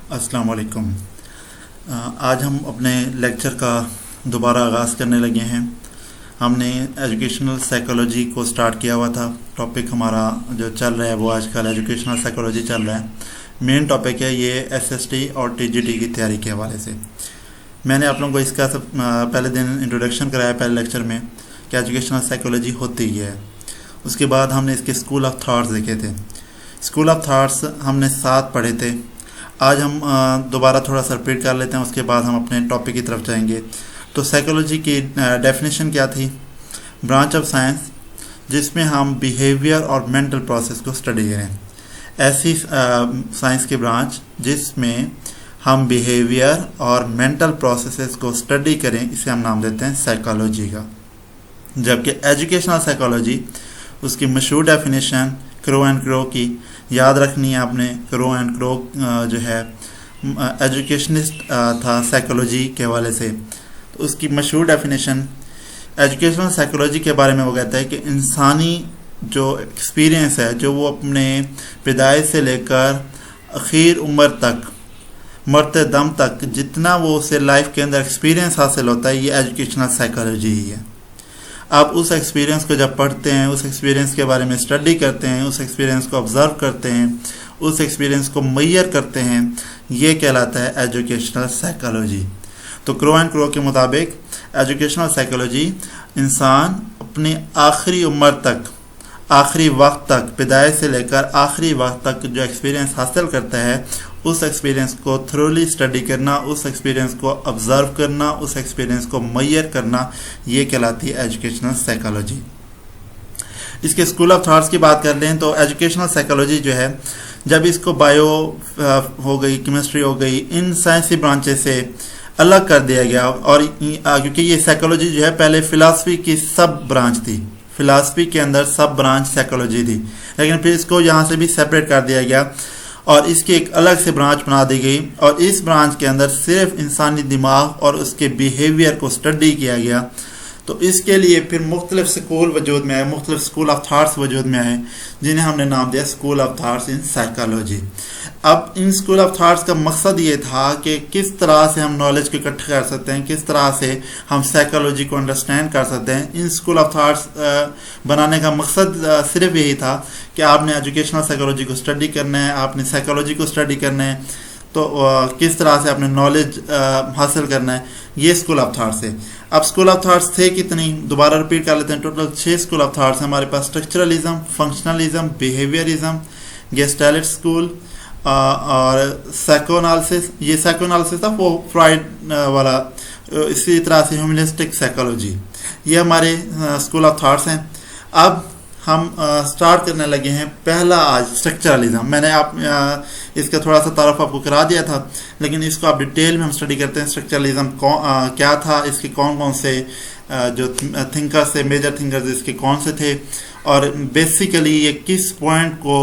السلام علیکم۔ آج ہم اپنے لیکچر کا دوبارہ آغاز کرنے لگے ہیں۔ ہم نے ایجوکیشنل سائیکالوجی کو سٹارٹ کیا ہوا تھا۔ ٹاپک ہمارا جو چل رہا ہے وہ آج کل ایجوکیشنل سائیکالوجی چل رہا ہے۔ مین ٹاپک ہے یہ SST اور TGT کی تیاری کے حوالے سے۔ میں نے آپ لوگوں کو اس کا پہلے دن انٹروڈکشن کرایا پہلے لیکچر میں کہ ایجوکیشنل سائیکالوجی ہوتی ہی ہے۔ اس کے بعد ہم نے اس کے اسکول آف تھاٹس دیکھے تھے۔ اسکول آف تھاٹس ہم نے 7 پڑھے تھے۔ آج ہم دوبارہ تھوڑا سا ریپیٹ کر لیتے ہیں، اس کے بعد ہم اپنے ٹاپک کی طرف جائیں گے۔ تو سائیکالوجی کی ڈیفینیشن کیا تھی؟ برانچ آف سائنس جس میں ہم بیہیویئر اور مینٹل پروسیس کو اسٹڈی کریں۔ ایسی سائنس کی برانچ جس میں ہم بیہیویئر اور مینٹل پروسیسز کو اسٹڈی کریں، اسے ہم نام دیتے ہیں سائیکالوجی کا۔ جبکہ ایجوکیشنل سائیکالوجی اس کی مشہور ڈیفینیشن کرو اینڈ کرو کی یاد رکھنی ہے آپ نے۔ کرو اینڈ کرو جو ہے ایجوکیشنسٹ تھا سائیکالوجی کے حوالے سے، تو اس کی مشہور ڈیفینیشن ایجوکیشنل سائیکالوجی کے بارے میں وہ کہتا ہے کہ انسانی جو ایکسپیرینس ہے، جو وہ اپنے پیدائش سے لے کر اخیر عمر تک مرتے دم تک جتنا وہ اسے لائف کے اندر ایکسپیرینس حاصل ہوتا ہے، یہ ایجوکیشنل سائیکالوجی ہی ہے۔ آپ اس ایکسپیرینس کو جب پڑھتے ہیں، اس ایکسپیرینس کے بارے میں اسٹڈی کرتے ہیں، اس ایکسپیرینس کو آبزرو کرتے ہیں، اس ایکسپیرینس کو میئر کرتے ہیں، یہ کہلاتا ہے ایجوکیشنل سائیکالوجی۔ تو کرو اینڈ کرو کے مطابق ایجوکیشنل سائیکالوجی انسان اپنی آخری عمر تک، آخری وقت تک، پیدائش سے لے کر آخری وقت تک جو ایکسپیرینس حاصل کرتا ہے، اس ایکسپیرینس کو تھرولی اسٹڈی کرنا، اس ایکسپیرینس کو آبزرو کرنا، اس ایکسپیرینس کو میئر کرنا، یہ کہلاتی ہے ایجوکیشنل سائیکالوجی۔ اس کے اسکول آف تھاٹس کی بات کر لیں تو ایجوکیشنل سائیکالوجی جو ہے، جب اس کو بایو ہو گئی، کیمسٹری ہو گئی، ان سائنسی برانچز سے الگ کر دیا گیا، اور کیونکہ یہ سائیکالوجی جو ہے پہلے فلاسفی کی سب برانچ تھی، فلاسفی کے اندر سب برانچ سائیکالوجی تھی، لیکن پھر اس کو یہاں سے بھی سیپریٹ کر دیا گیا اور اس کی ایک الگ سے برانچ بنا دی گئی، اور اس برانچ کے اندر صرف انسانی دماغ اور اس کے بیہیویئر کو اسٹڈی کیا گیا۔ تو اس کے لیے پھر مختلف سکول وجود میں آئے، مختلف اسکول آف تھاٹس وجود میں آئے، جنہیں ہم نے نام دیا school of thoughts in psychology. اب ان اسکول آف تھاٹس کا مقصد یہ تھا کہ کس طرح سے ہم نالج کو اکٹھا کر سکتے ہیں، کس طرح سے ہم سائیکالوجی کو انڈرسٹینڈ کر سکتے ہیں۔ ان اسکول آف تھاٹس بنانے کا مقصد صرف یہی تھا کہ آپ نے ایجوکیشنل سائیکالوجی کو اسٹڈی کرنا ہے، آپ نے سائیکالوجی کو اسٹڈی کرنا ہے، تو کس طرح سے آپ نے نالج حاصل کرنا ہے، یہ اسکول آف تھاٹس ہے۔ اب اسکول آف تھاٹس تھے کتنی، دوبارہ ریپیٹ کر لیتے ہیں۔ ٹوٹل 6 اسکول آف تھاٹس ہیں ہمارے پاس: اسٹرکچرلزم، فنکشنلزم، بیہیویئرزم، گیسٹالٹ اسکول اور سائیکو انالیسس۔ یہ سائیکو انالیسس تھا وہ فرائڈ والا، اسی طرح سے ہیومنسٹک سائیکالوجی، یہ ہمارے اسکول آف تھاٹس ہیں۔ اب ہم سٹارٹ کرنے لگے ہیں پہلا آج اسٹرکچرلزم۔ میں نے اس کا تھوڑا سا تعارف آپ کو کرا دیا تھا، لیکن اس کو آپ ڈیٹیل میں ہم اسٹڈی کرتے ہیں۔ اسٹرکچرلزم کیا تھا، اس کے کون کون سے جو تھنکرز تھے، میجر تھنکرز اس کے کون سے تھے، اور بیسیکلی یہ کس پوائنٹ کو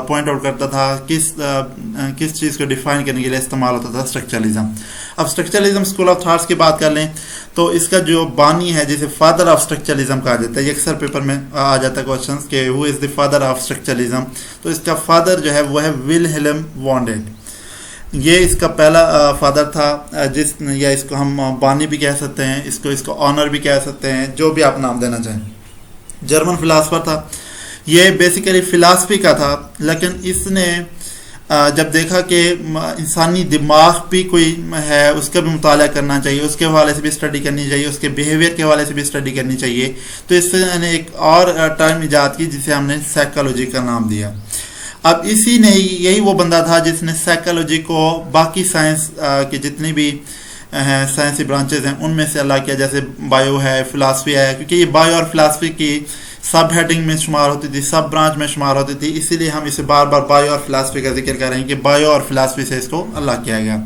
پوائنٹ آؤٹ کرتا تھا، کس چیز کو ڈیفائن کرنے کے لیے استعمال ہوتا تھا اسٹرکچرلزم۔ اب اسٹرکچرلزم اسکول آف تھاٹس کی بات کر لیں تو اس کا جو بانی ہے، جسے فادر آف اسٹرکچرلزم کہا جاتا ہے، یہ اکثر پیپر میں آ جاتا ہے کوشچن کہ ہو از دی فادر آف اسٹرکچرلزم، تو اس کا فادر جو ہے وہ ہے ولہیلم وانڈیٹ۔ یہ اس کا پہلا فادر تھا، یا اس کو ہم بانی بھی کہہ سکتے ہیں، اس کو آنر بھی کہہ سکتے ہیں، جو بھی آپ نام دینا چاہیں۔ جرمن فلاسفر تھا، یہ بیسیکلی فلاسفی کا تھا، لیکن اس نے جب دیکھا کہ انسانی دماغ بھی کوئی ہے، اس کا بھی مطالعہ کرنا چاہیے، اس کے حوالے سے بھی اسٹڈی کرنی چاہیے، اس کے بیہیویئر کے حوالے سے بھی اسٹڈی کرنی چاہیے، تو اس سے نے ایک اور ٹرم ایجاد کی جسے ہم نے سائیکالوجی کا نام دیا۔ اب اسی نے، یہی وہ بندہ تھا جس نے سائیکالوجی کو باقی سائنس کی جتنی بھی ہیں سائنسی برانچز ہیں ان میں سے الگ کیا، جیسے بایو ہے، فلاسفی ہے، کیونکہ یہ بایو اور فلاسفی کی سب ہیڈنگ میں شمار ہوتی تھی، سب برانچ میں شمار ہوتی تھی، اسی لیے ہم اسے بار بار بایو اور فلاسفی کا ذکر کر رہے ہیں کہ بایو اور فلاسفی سے اس کو الگ کیا گیا۔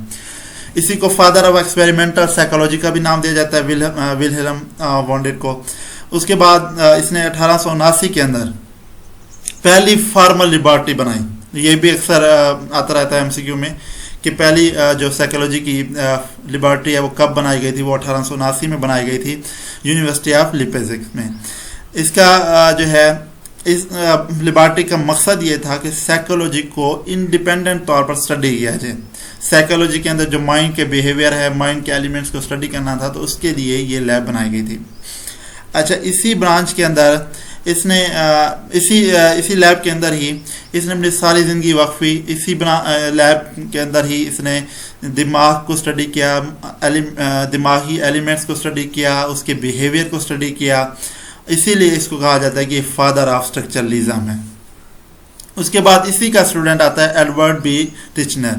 اسی کو فادر آف ایکسپیریمنٹل سائیکالوجی کا بھی نام دیا جاتا ہے، ولہیلم وانڈیٹ کو۔ اس کے بعد اس نے 1879 کے اندر پہلی فارمل لیبارٹری بنائی۔ یہ بھی اکثر آتا رہتا ہے MCQ میں کہ پہلی جو سائیکالوجی کی لیبارٹری ہے وہ کب بنائی گئی تھی، وہ 1879 میں بنائی گئی تھی یونیورسٹی آف لیپزگ میں۔ اس کا جو ہے اس لیبارٹری کا مقصد یہ تھا کہ سائیکالوجی کو انڈیپینڈنٹ طور پر اسٹڈی کیا جائے، سائیکالوجی کے اندر جو مائنڈ کے بیہیویئر ہے، مائنڈ کے ایلیمنٹس کو اسٹڈی کرنا تھا، تو اس کے لیے یہ لیب بنائی گئی تھی. اچھا، اسی برانچ کے اندر اس نے اسی لیب کے اندر ہی اس نے اپنی ساری زندگی وقفی. اسی لیب کے اندر ہی اس نے دماغ کو اسٹڈی کیا، دماغی ایلیمنٹس کو اسٹڈی کیا، اس کے بیہیویئر کو اسٹڈی کیا. اسی لیے اس کو کہا جاتا ہے کہ یہ فادر آف اسٹرکچرلزم ہے. اس کے بعد اسی کا اسٹوڈنٹ آتا ہے ایڈورڈ بی ٹیچنر.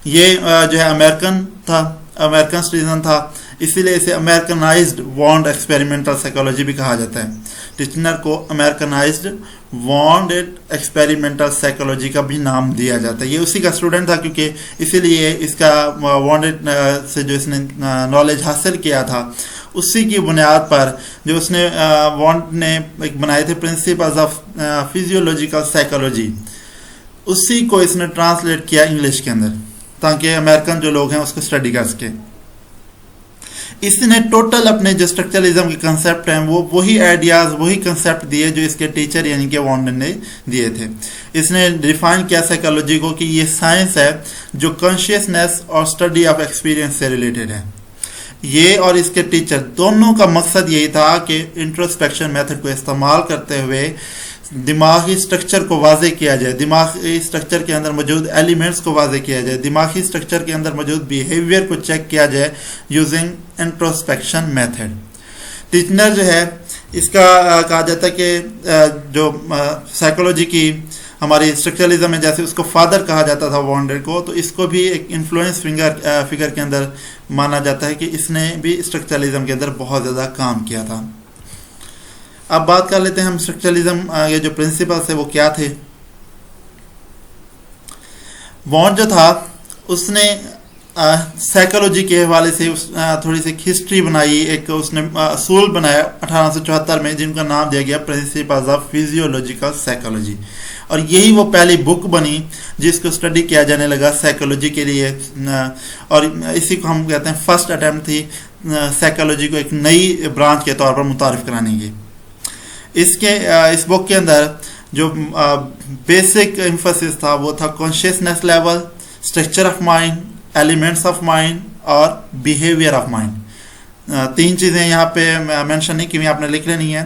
یہ جو ہے امریکن سٹیزن تھا، اسی لیے اسے امریکنائزڈ وانڈ ایکسپیریمنٹل سائیکالوجی بھی کہا جاتا ہے. ٹیچنر کو امریکنائزڈ وانڈ ایکسپیریمنٹل سائیکالوجی کا بھی نام دیا جاتا ہے. یہ اسی کا اسٹوڈنٹ تھا، کیونکہ اسی لیے اس کا وانڈ سے جو اس نے نالج حاصل کیا تھا، اسی کی بنیاد پر جو اس نے وانڈ نے ایک بنائے تھے پرنسپلز آف فزیولوجیکل سائیکالوجی، اسی کو اس نے ٹرانسلیٹ کیا انگلش کے اندر، تاکہ امریکن جو لوگ ہیں اس کو اسٹڈی کر سکے. اس نے ٹوٹل اپنے جو اسٹرکچرلزم کے کنسیپٹ ہیں وہ وہی آئیڈیاز، وہی کنسیپٹ دیے جو اس کے ٹیچر یعنی کہ وانڈ نے دیے تھے. اس نے ڈیفائن کیا سائیکالوجی کو کہ یہ سائنس ہے جو کانشیسنیس اور اسٹڈی آف ایکسپیرینس سے ریلیٹڈ ہے. یہ اور اس کے ٹیچر دونوں کا مقصد یہی تھا کہ انٹروسپیکشن میتھڈ کو استعمال کرتے ہوئے دماغی اسٹرکچر کو واضح کیا جائے، دماغی اسٹرکچر کے اندر موجود ایلیمنٹس کو واضح کیا جائے، دماغی اسٹرکچر کے اندر موجود بیہیویئر کو چیک کیا جائے یوزنگ انٹروسپیکشن میتھڈ. ٹیچنر جو ہے اس کا کہا جاتا ہے کہ جو سائیکالوجی کی ہماری اسٹرکچرلزم ہے، جیسے اس کو فادر کہا جاتا تھا وانڈر کو، تو اس کو بھی ایک انفلوئنس فگر کے اندر مانا جاتا ہے کہ اس نے بھی اسٹرکچرلزم کے اندر بہت زیادہ کام کیا تھا. اب بات کر لیتے ہیں ہم اسٹرکچرلزم یہ جو پرنسپلس ہے وہ کیا تھے. وانڈ جو تھا اس نے سائیکالوجی کے حوالے سے تھوڑی سی ہسٹری بنائی، ایک اس نے اصول بنایا 1874 میں، جن کا نام دیا گیا پرنسپلز آف فزیولوجیکل سائیکالوجی. اور یہی وہ پہلی بک بنی جس کو اسٹڈی کیا جانے لگا سائیکالوجی کے لیے، اور اسی کو ہم کہتے ہیں فرسٹ اٹیمپٹ تھی سائیکالوجی کو ایک نئی برانچ کے طور پر متعارف کرانے کی. اس بک کے اندر جو بیسک ایمفسس تھا وہ تھا consciousness level, structure of mind, elements of mind اور بیہیویئر آف مائنڈ. 3 چیزیں یہاں پہ مینشن نہیں کی، آپ نے لکھ لینی ہے.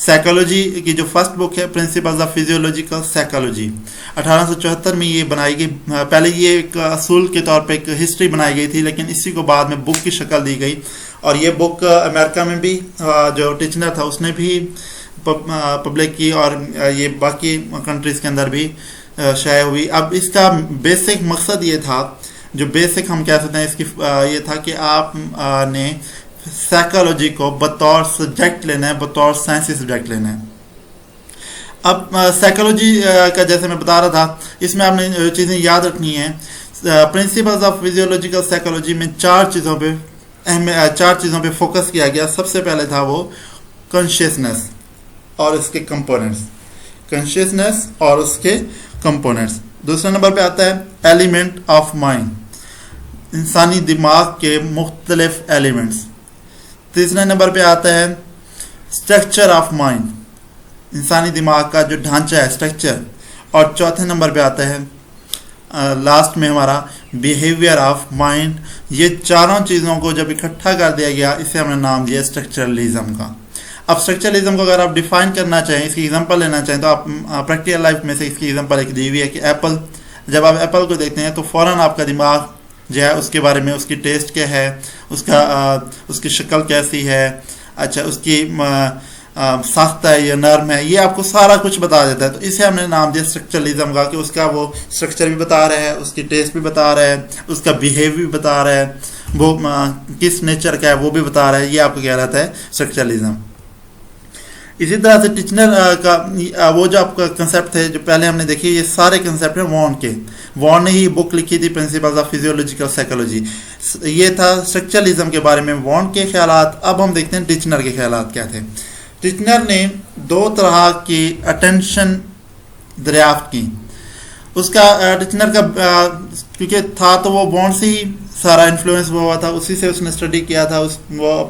سائیکالوجی کی جو فرسٹ بک ہے پرنسپلز آف فزیولوجیکل سائیکالوجی 1874 میں یہ بنائی گئی. پہلے یہ ایک اصول کے طور پہ ایک ہسٹری بنائی گئی تھی، لیکن اسی کو بعد میں بک کی شکل دی گئی. اور یہ بک امریکہ میں بھی جو ٹیچنر تھا اس نے بھی پبلک کی، اور یہ باقی کنٹریز کے اندر بھی شائع ہوئی. اب اس کا بیسک مقصد یہ تھا، جو بیسک ہم کہہ سکتے ہیں اس کی یہ تھا کہ آپ نے سائیکالوجی کو بطور سبجیکٹ لینا ہے، بطور سائنسی سبجیکٹ لینا ہے. اب سائیکالوجی کا جیسے میں بتا رہا تھا، اس میں آپ نے چیزیں یاد رکھنی ہیں. پرنسپلز آف فزیولوجیکل سائیکالوجی میں 4 چیزوں پہ فوکس کیا گیا. سب سے پہلے تھا وہ کانشیسنیس اور اس کے کمپوننٹس، کانشیسنیس اور اس کے کمپوننٹس. دوسرے نمبر پہ آتا ہے ایلیمنٹ آف مائنڈ، انسانی دماغ کے مختلف ایلیمنٹس. تیسرے نمبر پہ آتا ہے اسٹرکچر آف مائنڈ، انسانی دماغ کا جو ڈھانچہ ہے اسٹرکچر. اور چوتھے نمبر پہ آتا ہے لاسٹ میں ہمارا بیہیویئر آف مائنڈ. یہ چاروں چیزوں کو جب اکٹھا کر دیا گیا، اسے ہم نے نام دیا اسٹرکچرلزم کا. اب اسٹرکچرلزم کو اگر آپ ڈیفائن کرنا چاہیں، اس کی ایگزامپل لینا چاہیں، تو آپ پریکٹیکل لائف میں سے اس کی ایگزامپل ایک دی ہوئی ہے کہ ایپل. جب آپ ایپل کو دیکھتے ہیں تو فوراً آپ کا دماغ جو ہے اس کے بارے میں، اس کی ٹیسٹ کیا ہے، اس کی شکل کیسی ہے، اچھا اس کی سخت ہے یا نرم ہے، یہ آپ کو سارا کچھ بتا دیتا ہے. تو اسے ہم نے نام دیا اسٹرکچرلزم کا، کہ اس کا وہ اسٹرکچر بھی بتا رہا ہے، اس کی ٹیسٹ بھی بتا رہا ہے، اس کا بیہیو بھی بتا رہا ہے، وہ کس نیچر کا ہے وہ بھی بتا رہا ہے. یہ آپ کو کہہ رہتا ہے اسٹرکچرلزم. اسی طرح سے ٹیچنر کا وہ جو آپ کا کنسیپٹ ہے جو پہلے ہم نے دیکھی، یہ سارے کنسیپٹ ہیں وانڈ کے. وانڈ نے ہی بک لکھی تھی پرنسپلز آف فزیولوجیکل سائیکالوجی. یہ تھا اسٹرکچرلزم کے بارے میں وانڈ کے خیالات. اب ہم دیکھتے ہیں ٹیچنر کے خیالات کیا تھے. ٹیچنر نے 2 طرح کی اٹینشن دریافت کی. اس کا ٹیچنر کا کیونکہ تھا تو وہ وانڈ سے ہی سارا انفلوئنس ہوا تھا، اسی سے اس نے اسٹڈی کیا تھا، وہ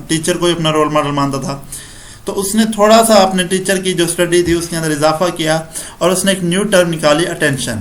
ٹیچر کو ہی اپنا رول ماڈل مانتا تھا. تو اس نے تھوڑا سا اپنے ٹیچر کی جو اسٹڈی تھی اس کے اندر اضافہ کیا، اور اس نے ایک نیو ٹرم نکالی اٹینشن.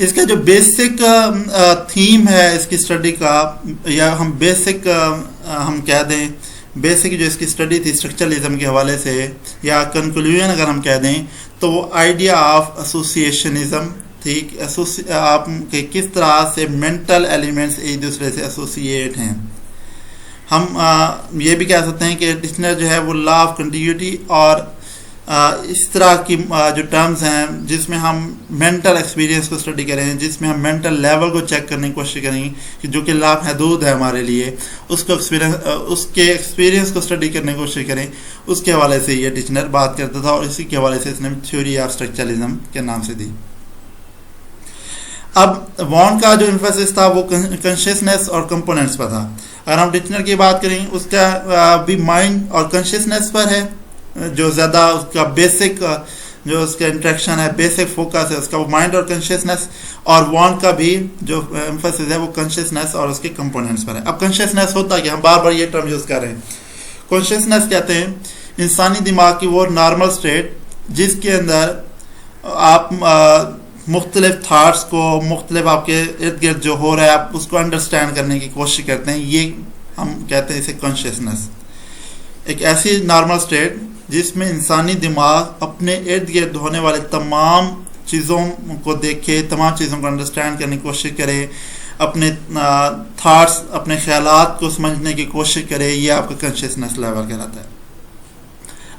اس کا جو بیسک تھیم ہے اس کی اسٹڈی کا، یا ہم بیسک ہم کہہ دیں بیسک جو اس کی اسٹڈی تھی اسٹرکچرلزم کے حوالے سے، یا کنکلوژن اگر ہم کہہ دیں تو وہ آئیڈیا آف ایسوسیشنزم تھی، آپ کے کس طرح سے مینٹل ایلیمنٹس ایک دوسرے سے ایسوسیٹ ہیں۔ ہم یہ بھی کہہ سکتے ہیں کہ ڈکشنری جو ہے وہ لا آف کنٹینیوٹی اور اس طرح کی جو ٹرمز ہیں جس میں ہم مینٹل ایکسپیرینس کو اسٹڈی کریں، جس میں ہم مینٹل لیول کو چیک کرنے کی کوشش کریں کہ جو کہ لامحدود ہے ہمارے لیے، اس کے ایکسپیرینس کو اسٹڈی کرنے کی کوشش کریں، اس کے حوالے سے یہ ڈکشنری بات کرتا تھا، اور اسی کے حوالے سے اس نے تھیوری آف اسٹرکچرلزم کے نام سے دی۔ اب وان کا جو ایمفیسس تھا وہ کنشیسنیس اور کمپوننٹس پر تھا۔ اگر ہم ڈکشنری کی بات کریں اس کا بھی مائنڈ اور کنشیسنیس پر ہے، جو زیادہ اس کا بیسک جو اس کا انٹریکشن ہے، بیسک فوکس ہے اس کا وہ مائنڈ اور کنشیسنیس، اور وان کا بھی جو ایمفیسس ہے وہ کنشیسنیس اور اس کے کمپوننٹس پر ہے۔ اب کنشیسنیس ہوتا ہے کہ ہم بار بار یہ ٹرم یوز کر رہے ہیں، کنشیسنیس کہتے ہیں انسانی دماغ کی وہ نارمل اسٹیٹ جس کے اندر آپ مختلف تھاٹس کو، مختلف آپ کے ارد گرد جو ہو رہا ہے آپ اس کو انڈرسٹینڈ کرنے کی کوشش کرتے ہیں، یہ ہم کہتے ہیں اسے کانشیسنس۔ ایک ایسی نارمل اسٹیٹ جس میں انسانی دماغ اپنے ارد گرد ہونے والے تمام چیزوں کو دیکھے، تمام چیزوں کو انڈرسٹینڈ کرنے کی کوشش کرے، اپنے تھاٹس، اپنے خیالات کو سمجھنے کی کوشش کرے، یہ آپ کا کانشیسنس لیول کہلاتا ہے۔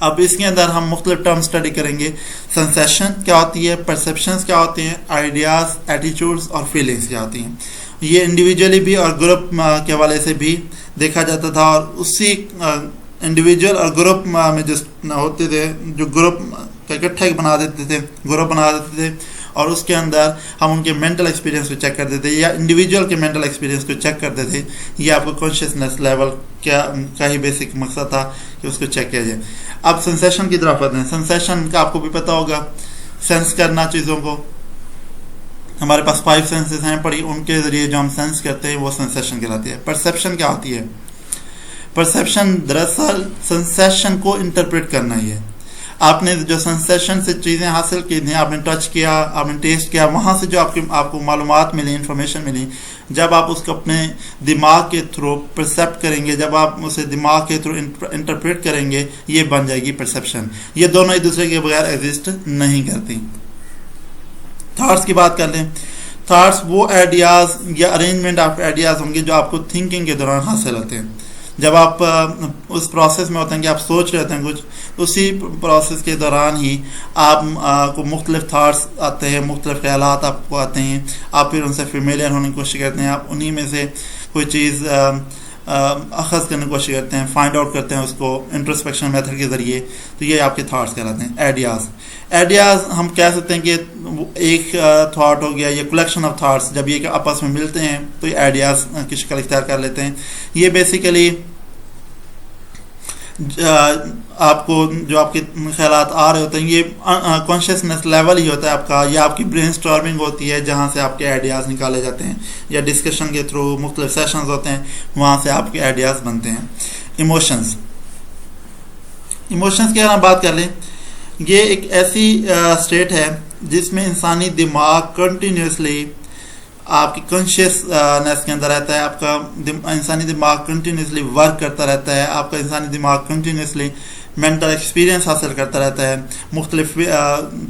اب اس کے اندر ہم مختلف ٹرم اسٹڈی کریں گے، سنسیشن کیا ہوتی ہے، پرسیپشنس کیا ہوتے ہیں، آئیڈیاز، ایٹیٹیوڈز اور فیلنگس کیا ہوتی ہیں۔ یہ انڈیویجولی بھی اور گروپ کے حوالے سے بھی دیکھا جاتا تھا، اور اسی انڈیویجول اور گروپ میں جو ہوتے تھے، جو گروپ کا اکٹھا بنا دیتے تھے، گروپ بنا دیتے تھے، اور اس کے اندر ہم ان کے مینٹل ایکسپیرینس کو چیک کرتے تھے، یا انڈیویجول کے مینٹل ایکسپیرینس کو چیک کرتے تھے۔ یہ آپ کو کانشیسنس لیول کا ہی بیسک مقصد تھا کہ اس کو چیک کیا جائے۔ اب سنسیشن کی طرف آتے ہیں۔ سنسیشن کا آپ کو بھی پتہ ہوگا، سینس کرنا چیزوں کو، ہمارے پاس 5 سینسز ہیں پڑی، ان کے ذریعے جو ہم سینس کرتے ہیں وہ سنسیشن کہلاتی ہے۔ پرسیپشن کیا ہوتی ہے؟ پرسیپشن دراصل سنسیشن کو انٹرپریٹ کرنا ہی ہے۔ آپ نے جو سنسیشن سے چیزیں حاصل کی تھیں، آپ نے ٹچ کیا، آپ نے ٹیسٹ کیا، وہاں سے جو آپ کو معلومات ملی، انفارمیشن ملی، جب آپ اس کو اپنے دماغ کے تھرو پرسیپٹ کریں گے، جب آپ اسے دماغ کے تھرو انٹرپریٹ کریں گے، یہ بن جائے گی پرسیپشن۔ یہ دونوں ایک دوسرے کے بغیر ایگزسٹ نہیں کرتی۔ تھاٹس کی بات کر لیں، تھاٹس وہ آئیڈیاز یا ارینجمنٹ آف آئیڈیاز ہوں گے جو آپ کو تھنکنگ کے دوران حاصل ہوتے ہیں۔ جب آپ اس پروسیس میں ہوتے ہیں کہ آپ سوچ رہے ہوتے ہیں کچھ، اسی پروسیس کے دوران ہی آپ کو مختلف تھاٹس آتے ہیں، مختلف خیالات آپ کو آتے ہیں، آپ پھر ان سے فیملیئر ہونے کی کوشش کرتے ہیں، آپ انہی میں سے کوئی چیز اخذ کرنے کی کوشش کرتے ہیں، فائنڈ آؤٹ کرتے ہیں اس کو انٹروسپیکشن میتھڈ کے ذریعے، تو یہ آپ کے تھاٹس کہلاتے ہیں۔ آئیڈیاز ہم کہہ سکتے ہیں کہ ایک تھاٹ ہو گیا، یہ کلیکشن آف تھاٹس، جب یہ آپس میں ملتے ہیں تو یہ آئیڈیاز کی شکل اختیار کر لیتے ہیں۔ یہ بیسیکلی آپ کو جو آپ کے خیالات آ رہے ہوتے ہیں، یہ کانشیسنس لیول ہی ہوتا ہے آپ کا، یا آپ کی برین اسٹارمنگ ہوتی ہے جہاں سے آپ کے آئیڈیاز نکالے جاتے ہیں، یا ڈسکشن کے تھرو مختلف سیشنز ہوتے ہیں، وہاں سے آپ کے آئیڈیاز بنتے ہیں۔ ایموشنز کی اگر ہم بات کر لیں، یہ ایک ایسی اسٹیٹ ہے جس میں انسانی دماغ کنٹینیوسلی آپ کی کانشیسنیس کے اندر رہتا ہے، آپ کا انسانی دماغ کنٹینیوسلی ورک کرتا رہتا ہے، آپ کا انسانی دماغ کنٹینیوسلی مینٹل ایکسپیرینس حاصل کرتا رہتا ہے، مختلف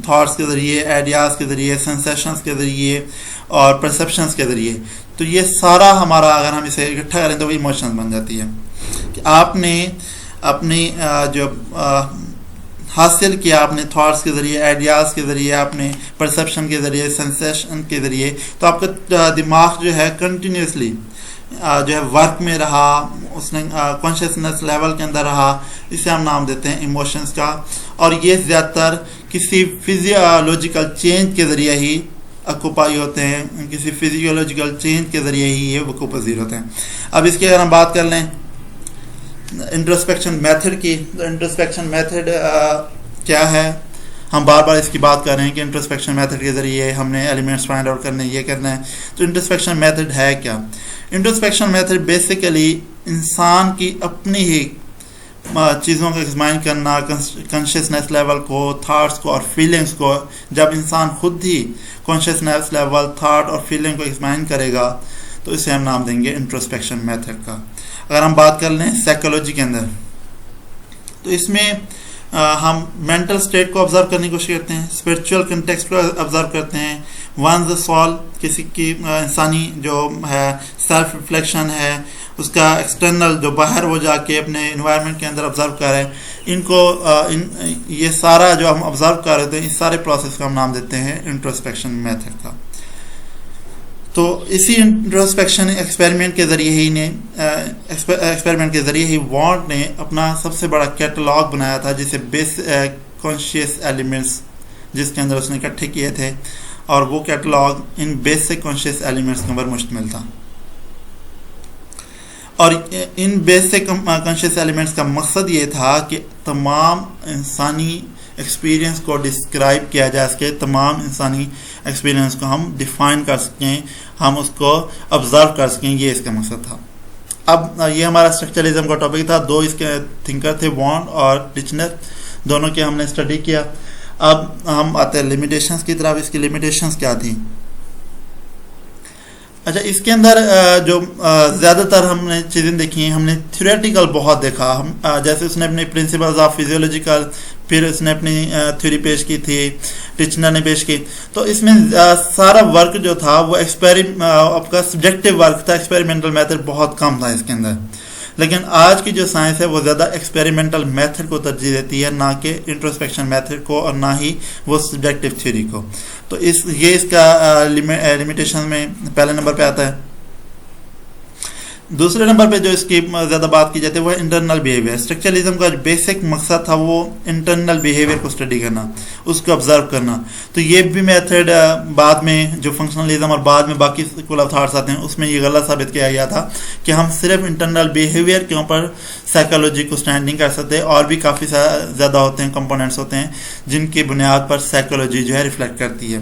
تھاٹس کے ذریعے، آئیڈیاز کے ذریعے، سنسیشنز کے ذریعے اور پرسیپشنز کے ذریعے۔ تو یہ سارا ہمارا اگر ہم اسے اکٹھا کریں تو وہ ایموشنز بن جاتی ہے کہ آپ نے اپنی جو حاصل کیا، آپ نے تھاٹس کے ذریعے، آئیڈیاز کے ذریعے، آپ نے پرسیپشن کے ذریعے، سنسیشن کے ذریعے، تو آپ کا دماغ جو ہے کنٹینیوسلی جو ہے ورک میں رہا، اس نے کانشیسنس لیول کے اندر رہا، اسے ہم نام دیتے ہیں ایموشنز کا۔ اور یہ زیادہ تر کسی فزیولوجیکل چینج کے ذریعے ہی اکوپائی ہوتے ہیں، کسی فزیولوجیکل چینج کے ذریعے ہی یہ وقوع پذیر ہوتے ہیں۔ اب اس کی اگر ہم بات کر لیں انٹروسپیکشن میتھڈ کی، تو انٹروسپیکشن میتھڈ کیا ہے؟ ہم بار بار اس کی بات کر رہے ہیں کہ انٹروسپیکشن میتھڈ کے ذریعے ہم نے ایلیمنٹس فائنڈ آؤٹ کرنے، یہ کرنا ہے۔ تو انٹروسپیکشن میتھڈ ہے کیا؟ انٹروسپیکشن میتھڈ بیسیکلی انسان کی اپنی ہی چیزوں کو ایگزامائن کرنا، کانشیسنیس لیول کو، تھاٹس کو اور فیلنگس کو. جب انسان خود ہی کانشیسنیس لیول، تھاٹ اور فیلنگ کو ایگزامائن کرے گا تو اسے ہم نام دیں گے انٹروسپیکشن میتھڈ کا. اگر ہم بات کر لیں سائیکالوجی کے اندر تو اس میں ہم مینٹل اسٹیٹ کو آبزرو کرنے کی کوشش کرتے ہیں، اسپرچول کنٹیکسٹ کو آبزرو کرتے ہیں، ون دا سول کسی کی انسانی جو ہے سیلف ریفلیکشن ہے، اس کا ایکسٹرنل جو باہر وہ جا کے اپنے انوائرمنٹ کے اندر آبزرو کریں. ان کو یہ سارا جو ہم آبزرو کر رہے تھے اس سارے پروسیس کو ہم نام دیتے ہیں انٹروسپیکشن میتھڈ کا. تو اسی انٹروسپیکشن ایکسپیریمنٹ کے ذریعے ہی وانٹ نے اپنا سب سے بڑا کیٹلاگ بنایا تھا جسے کانشیس ایلیمنٹس، جس کے اندر اس نے اکٹھے کیے تھے، اور وہ کیٹلاگ ان بیسک کانشیس ایلیمنٹس کے اوپر مشتمل تھا. اور ان بیسک کانشیس ایلیمنٹس کا مقصد یہ تھا کہ تمام انسانی ایکسپیرینس کو ڈسکرائب کیا جا سکے، تمام انسانی ایکسپیرینس کو ہم ڈیفائن کر سکیں، ہم اس کو آبزرو کر سکیں. یہ اس کا مقصد تھا. اب یہ ہمارا اسٹرکچرلزم کا ٹاپک تھا. دو اس کے تھنکر تھے، وانڈ اور ٹیچنر، دونوں کے ہم نے اسٹڈی کیا. اب ہم آتے ہیں لمیٹیشنس کی طرف. اس کی لمیٹیشنس کیا تھیں؟ اچھا، اس کے اندر جو زیادہ تر ہم نے چیزیں دیکھی ہیں، ہم نے تھیوریٹیکل بہت دیکھا. ہم جیسے اس نے اپنے پرنسپلز آف فزیولوجیکل، پھر اس نے اپنی تھیوری پیش کی تھی، ٹیچنر نے پیش کی. تو اس میں سارا ورک جو تھا وہ آپ کا سبجیکٹو ورک تھا، ایکسپیریمنٹل میتھڈ بہت کم تھا اس کے اندر. لیکن آج کی جو سائنس ہے وہ زیادہ ایکسپیریمنٹل میتھڈ کو ترجیح دیتی ہے، نہ کہ انٹروسپیکشن میتھڈ کو، اور نہ ہی وہ سبجیکٹو تھیوری کو. تو یہ اس کا لمیٹیشن میں پہلے نمبر پہ آتا ہے. دوسرے نمبر پہ جو اس کی زیادہ بات کی جاتی ہے وہ ہے انٹرنل بیہیویئر. اسٹرکچرلزم کا جو بیسک مقصد تھا وہ انٹرنل بیہیویئر کو اسٹڈی کرنا، اس کو آبزرو کرنا. تو یہ بھی میتھڈ بعد میں جو فنکشنلزم اور بعد میں باقی اسکول آف تھاٹس آتے ہیں اس میں یہ غلط ثابت کیا گیا تھا کہ ہم صرف انٹرنل بیہیویئر کے اوپر سائیکالوجی کو اسٹینڈ نہیں کر سکتے، اور بھی کافی زیادہ ہوتے ہیں، کمپوننٹس ہوتے ہیں جن کی بنیاد پر سائیکالوجی جو ہے ریفلیکٹ کرتی ہے.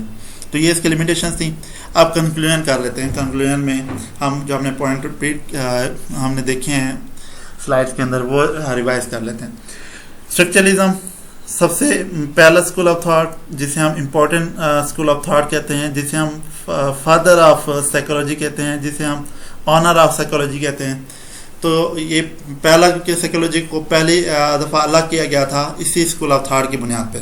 تو یہ اس کی لمیٹیشنس تھیں. اب کنکلوژن کر لیتے ہیں. کنکلوژن میں ہم جو ہم نے پوائنٹ ریپیٹ ہم نے دیکھے ہیں سلائڈس کے اندر وہ ریوائز کر لیتے ہیں. اسٹرکچرلزم سب سے پہلا اسکول آف تھاٹ جسے ہم امپورٹنٹ اسکول آف تھاٹ کہتے ہیں، جسے ہم فادر آف سائیکالوجی کہتے ہیں، جسے ہم آنر آف سائیکالوجی کہتے ہیں. تو یہ پہلا کہ سائیکالوجی کو پہلی دفعہ الگ کیا گیا تھا اسی اسکول آف تھاٹ کی بنیاد پر.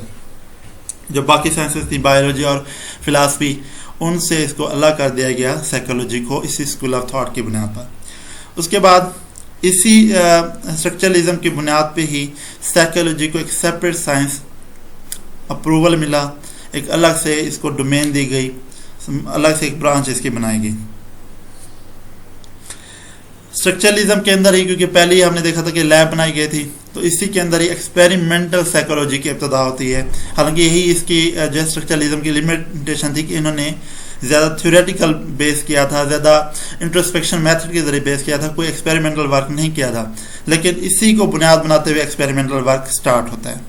جو باقی سائنسز تھی، بایولوجی اور فلاسفی، ان سے اس کو الگ کر دیا گیا سائیکالوجی کو اسی اسکول آف تھاٹ کی بنیاد پر. اس کے بعد اسی اسٹرکچرلزم کی بنیاد پہ ہی سائیکالوجی کو ایک سیپریٹ سائنس اپروول ملا، ایک الگ سے اس کو ڈومین دی گئی، الگ سے ایک برانچ اس کی بنائی گئی. اسٹرکچرلزم کے اندر ہی، کیونکہ پہلے ہی ہم نے دیکھا تھا کہ لیب بنائی گئی تھی، تو اسی کے اندر ہی ایکسپیریمنٹل سائیکالوجی کی ابتدا ہوتی ہے. حالانکہ یہی اس کی جو اسٹرکچرلزم کی لمیٹیشن تھی کہ انہوں نے زیادہ تھیوریٹیکل بیس کیا تھا، زیادہ انٹروسپیکشن میتھڈ کے ذریعے بیس کیا تھا، کوئی ایکسپیریمنٹل ورک نہیں کیا تھا. لیکن اسی کو بنیاد بناتے ہوئے ایکسپیریمنٹل ورک سٹارٹ ہوتا ہے.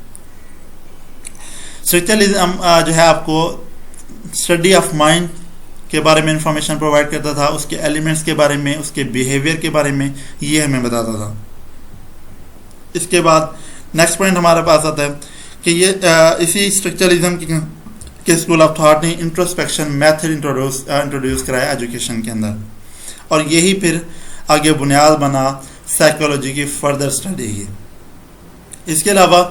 اسٹرکچرلزم جو ہے آپ کو اسٹڈی آف مائنڈ کے بارے میں انفارمیشن پرووائڈ کرتا تھا، اس کے ایلیمنٹس کے بارے میں، اس کے بیہیویئر کے بارے میں یہ ہمیں بتاتا تھا. اس کے بعد نیکسٹ پوائنٹ ہمارے پاس آتا ہے کہ یہ اسی اسٹرکچرلزم کے اسکول آف تھاٹ نے انٹروسپیکشن میتھڈ انٹروڈیوس کرایا ایجوکیشن کے اندر، اور یہی پھر آگے بنیاد بنا سائیکالوجی کی فردر اسٹڈی کی. اس کے علاوہ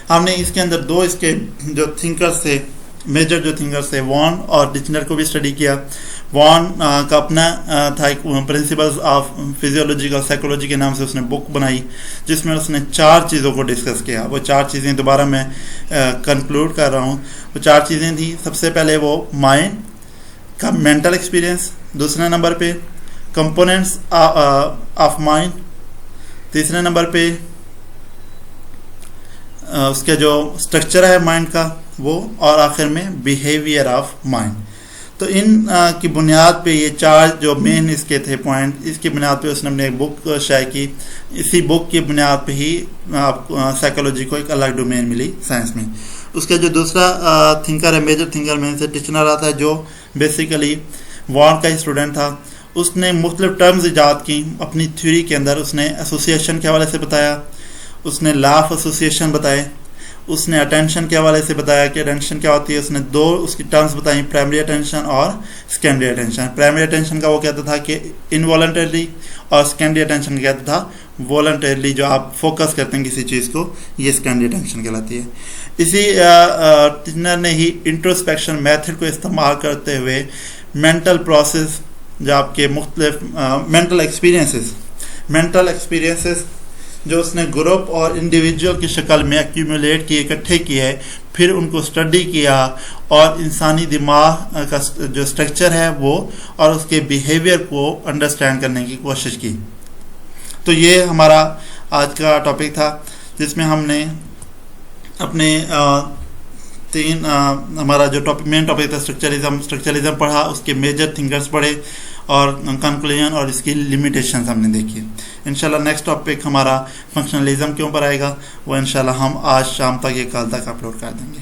ہم نے اس کے اندر دو اس کے جو تھنکرس تھے، میجر جو تھنکرس تھے، وان اور ٹیچنر کو بھی اسٹڈی کیا. وان کا اپنا تھا ایک پرنسپلز آف فزیولوجی اور سائیکولوجی کے نام سے اس نے بک بنائی، جس میں اس نے 4 چیزوں کو ڈسکس کیا. وہ 4 چیزیں دوبارہ میں کنکلوڈ کر رہا ہوں. وہ 4 چیزیں تھیں. سب سے پہلے وہ مائنڈ کا مینٹل ایکسپیرئنس، دوسرے نمبر پہ کمپوننٹس آف مائنڈ، تیسرے نمبر پہ اس کا جو اسٹرکچر ہے مائنڈ کا وہ، اور آخر میں بیہیویئر آف مائنڈ. تو ان کی بنیاد پہ یہ 4 جو مین اس کے تھے پوائنٹ، اس کی بنیاد پہ اس نے اپنے ایک بک شائع کی. اسی بک کی بنیاد پہ ہی آپ سائیکالوجی کو ایک الگ ڈومین ملی سائنس میں. اس کا جو دوسرا تھنکر ہے، میجر تھنکر میں سے ٹیچنر آتا ہے، جو بیسیکلی وان کا ہی اسٹوڈنٹ تھا. اس نے مختلف ٹرمز ایجاد کی اپنی تھیوری کے اندر. اس نے ایسوسیشن کے حوالے سے بتایا، اس نے لا آف ایسوسیشن بتائے، اس نے اٹینشن کے حوالے سے بتایا کہ اٹینشن کیا ہوتی ہے، اس نے دو اس کی ٹرمز بتائیں، پرائمری اٹینشن اور سیکنڈری اٹینشن۔ پرائمری اٹینشن کا وہ کہتا تھا کہ انوالنٹریلی، اور سیکنڈری اٹینشن کا کہتا تھا والنٹریلی، جو آپ فوکس کرتے ہیں کسی چیز کو، یہ سیکنڈری اٹینشن کہلاتی ہے۔ اسی ٹیچنر نے ہی انٹروسپیکشن میتھڈ کو استعمال کرتے ہوئے مینٹل پروسیس، جو آپ کے مختلف مینٹل ایکسپیرینسز جو اس نے گروپ اور انڈیویجول کی شکل میں ایکیومولیٹ کیے، اکٹھے کیے ہے، پھر ان کو اسٹڈی کیا اور انسانی دماغ کا جو اسٹرکچر ہے وہ اور اس کے بیہیویئر کو انڈرسٹینڈ کرنے کی کوشش کی۔ تو یہ ہمارا آج کا ٹاپک تھا، جس میں ہم نے اپنے ہمارا جو مین ٹاپک تھا اسٹرکچرلزم پڑھا، اس کے میجر تھنکرز پڑھے اور کنکلوژن اور اس کی لمیٹیشنز ہم نے دیکھی۔ انشاءاللہ نیکسٹ ٹاپک ہمارا فنکشنلزم کے اوپر آئے گا، وہ انشاءاللہ ہم آج شام تک یا کل تک اپلوڈ کر دیں گے۔